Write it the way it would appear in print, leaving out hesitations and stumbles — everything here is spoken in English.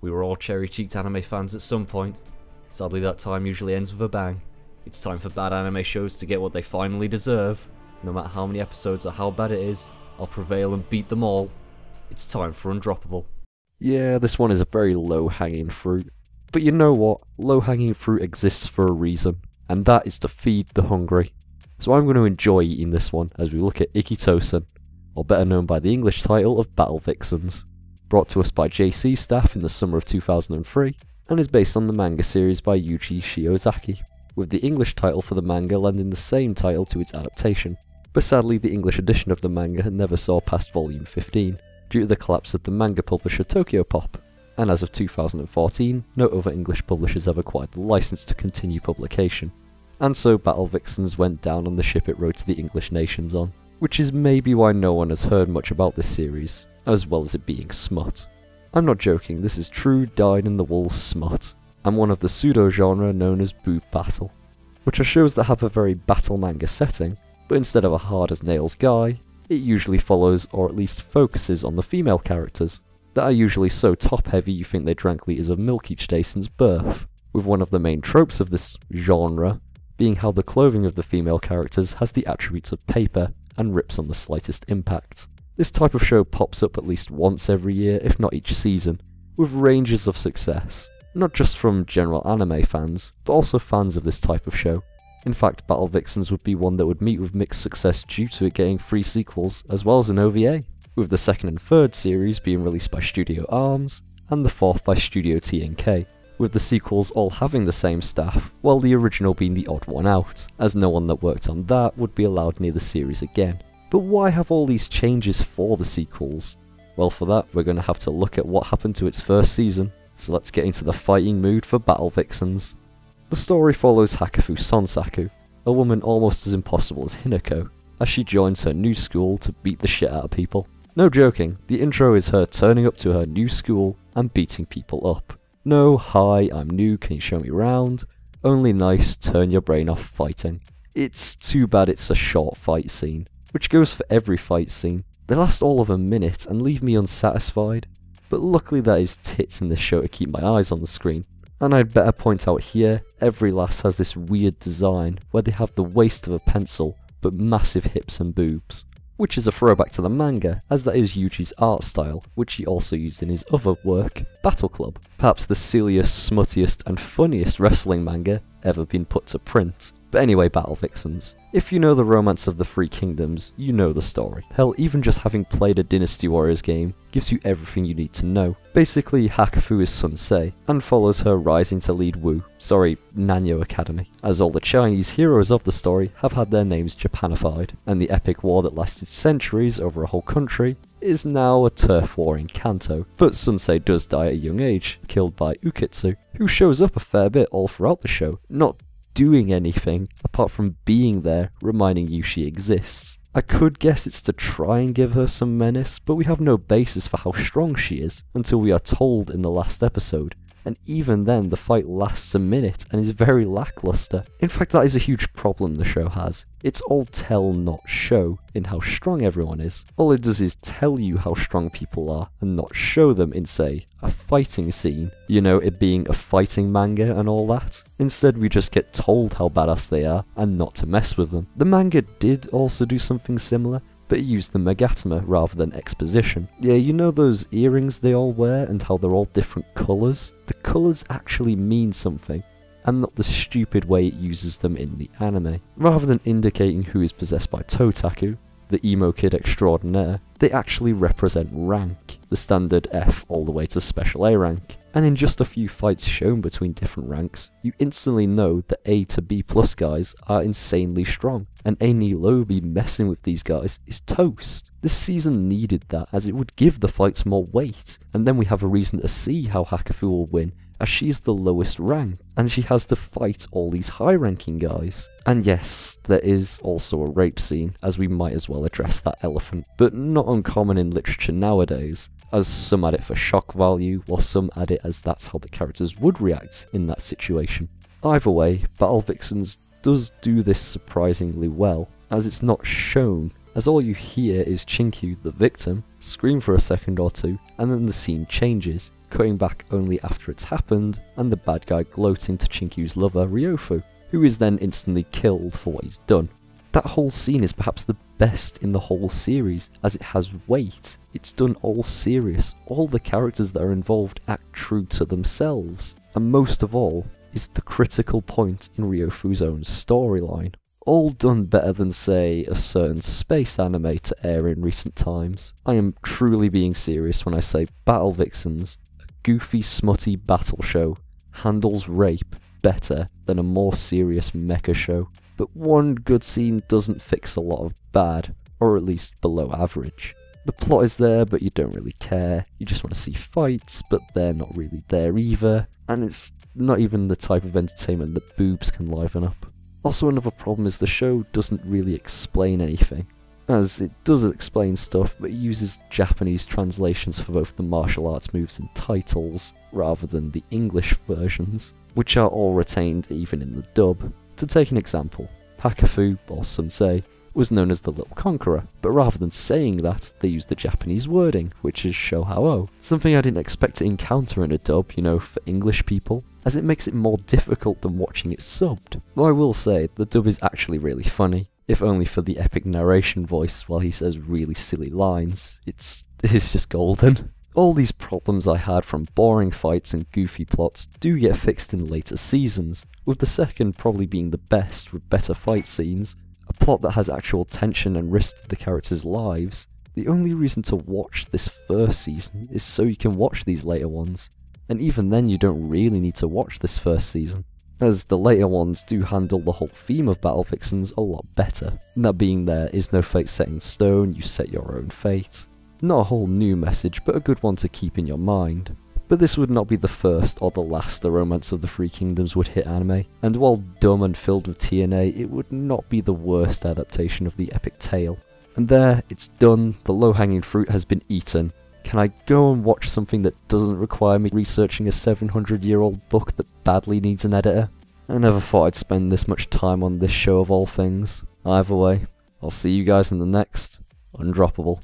We were all cherry-cheeked anime fans at some point. Sadly, that time usually ends with a bang. It's time for bad anime shows to get what they finally deserve. No matter how many episodes or how bad it is, I'll prevail and beat them all. It's time for Undroppable. Yeah, this one is a very low-hanging fruit. But you know what? Low-hanging fruit exists for a reason, and that is to feed the hungry. So I'm going to enjoy eating this one as we look at Ikkitousen, or better known by the English title of Battle Vixens. Brought to us by JC staff in the summer of 2003, and is based on the manga series by Yuji Shiozaki, with the English title for the manga lending the same title to its adaptation. But sadly, the English edition of the manga never saw past volume 15, due to the collapse of the manga publisher Tokyopop, and as of 2014, no other English publishers have acquired the license to continue publication. And so Battle Vixens went down on the ship it rode to the English nations on, which is maybe why no one has heard much about this series, as well as it being smut. I'm not joking, this is true dyed-in-the-wool smut, and one of the pseudo-genre known as boob battle, which are shows that have a very battle manga setting, but instead of a hard-as-nails guy, it usually follows or at least focuses on the female characters, that are usually so top-heavy you think they drank litres of milk each day since birth, with one of the main tropes of this genre being how the clothing of the female characters has the attributes of paper and rips on the slightest impact. This type of show pops up at least once every year, if not each season, with ranges of success, not just from general anime fans, but also fans of this type of show. In fact, Battle Vixens would be one that would meet with mixed success due to it getting 3 sequels as well as an OVA, with the second and third series being released by Studio Arms, and the fourth by Studio TNK, with the sequels all having the same staff, while the original being the odd one out, as no one that worked on that would be allowed near the series again. But why have all these changes for the sequels? Well, for that, we're going to have to look at what happened to its first season, so let's get into the fighting mood for Battle Vixens. The story follows Hakufu Sonsaku, a woman almost as impossible as Hinako, as she joins her new school to beat the shit out of people. No joking, the intro is her turning up to her new school and beating people up. No, hi, I'm new, can you show me around? Only nice, turn your brain off fighting. It's too bad it's a short fight scene, which goes for every fight scene. They last all of a minute and leave me unsatisfied, but luckily there is tits in this show to keep my eyes on the screen. And I'd better point out here, every lass has this weird design where they have the waist of a pencil, but massive hips and boobs, which is a throwback to the manga, as that is Yuji's art style, which he also used in his other work, Battle Club, perhaps the silliest, smuttiest and funniest wrestling manga ever been put to print. But anyway, Battle Vixens. If you know the romance of the Three Kingdoms, you know the story. Hell, even just having played a Dynasty Warriors game gives you everything you need to know. Basically, Hakufu is Sunsei, and follows her rising to lead Nanyo Academy, as all the Chinese heroes of the story have had their names Japanified, and the epic war that lasted centuries over a whole country is now a turf war in Kanto. But Sunsei does die at a young age, killed by Ikkitousen, who shows up a fair bit all throughout the show, not doing anything apart from being there, reminding you she exists. I could guess it's to try and give her some menace, but we have no basis for how strong she is until we are told in the last episode, and even then the fight lasts a minute and is very lackluster. In fact, that is a huge problem the show has. It's all tell not show in how strong everyone is. All it does is tell you how strong people are and not show them in, say, a fighting scene. You know, it being a fighting manga and all that. Instead we just get told how badass they are and not to mess with them. The manga did also do something similar, but it used the megatama rather than exposition. Yeah, you know those earrings they all wear and how they're all different colours? The colours actually mean something, and not the stupid way it uses them in the anime. Rather than indicating who is possessed by Totaku, the emo kid extraordinaire, they actually represent rank, the standard F all the way to special A rank. And in just a few fights shown between different ranks, you instantly know the A to B plus guys are insanely strong, and any lowbie messing with these guys is toast. This season needed that, as it would give the fights more weight, and then we have a reason to see how Hakufu will win, as she's the lowest rank, and she has to fight all these high-ranking guys. And yes, there is also a rape scene, as we might as well address that elephant, but not uncommon in literature nowadays, as some add it for shock value, while some add it as that's how the characters would react in that situation. Either way, Battle Vixens does do this surprisingly well, as it's not shown, as all you hear is Chinku, the victim, scream for a second or two, and then the scene changes, cutting back only after it's happened, and the bad guy gloating to Chinkyu's lover, Ryofu, who is then instantly killed for what he's done. That whole scene is perhaps the best in the whole series, as it has weight, it's done all serious, all the characters that are involved act true to themselves, and most of all, is the critical point in Ryofu's own storyline. All done better than, say, a certain space anime to air in recent times. I am truly being serious when I say Battle Vixens, a goofy, smutty battle show, handles rape better than a more serious mecha show. But one good scene doesn't fix a lot of bad, or at least below average. The plot is there, but you don't really care. You just want to see fights, but they're not really there either. And it's not even the type of entertainment that boobs can liven up. Also, another problem is the show doesn't really explain anything, as it does explain stuff, but it uses Japanese translations for both the martial arts moves and titles, rather than the English versions, which are all retained even in the dub. To take an example, Hakufu, or some say, was known as the Little Conqueror, but rather than saying that, they used the Japanese wording, which is Shohao, something I didn't expect to encounter in a dub, for English people, as it makes it more difficult than watching it subbed. Though I will say, the dub is actually really funny, if only for the epic narration voice while he says really silly lines. It's just golden. All these problems I had from boring fights and goofy plots do get fixed in later seasons, with the second probably being the best with better fight scenes, a plot that has actual tension and risk to the characters' lives. The only reason to watch this first season is so you can watch these later ones, and even then you don't really need to watch this first season, as the later ones do handle the whole theme of Battle Vixens a lot better. And that being there is no fate set in stone, you set your own fate. Not a whole new message, but a good one to keep in your mind. But this would not be the first or the last the Romance of the Three Kingdoms would hit anime, and while dumb and filled with TNA, it would not be the worst adaptation of the epic tale. And there, it's done, the low-hanging fruit has been eaten. Can I go and watch something that doesn't require me researching a 700-year-old book that badly needs an editor? I never thought I'd spend this much time on this show of all things. Either way, I'll see you guys in the next Undroppable.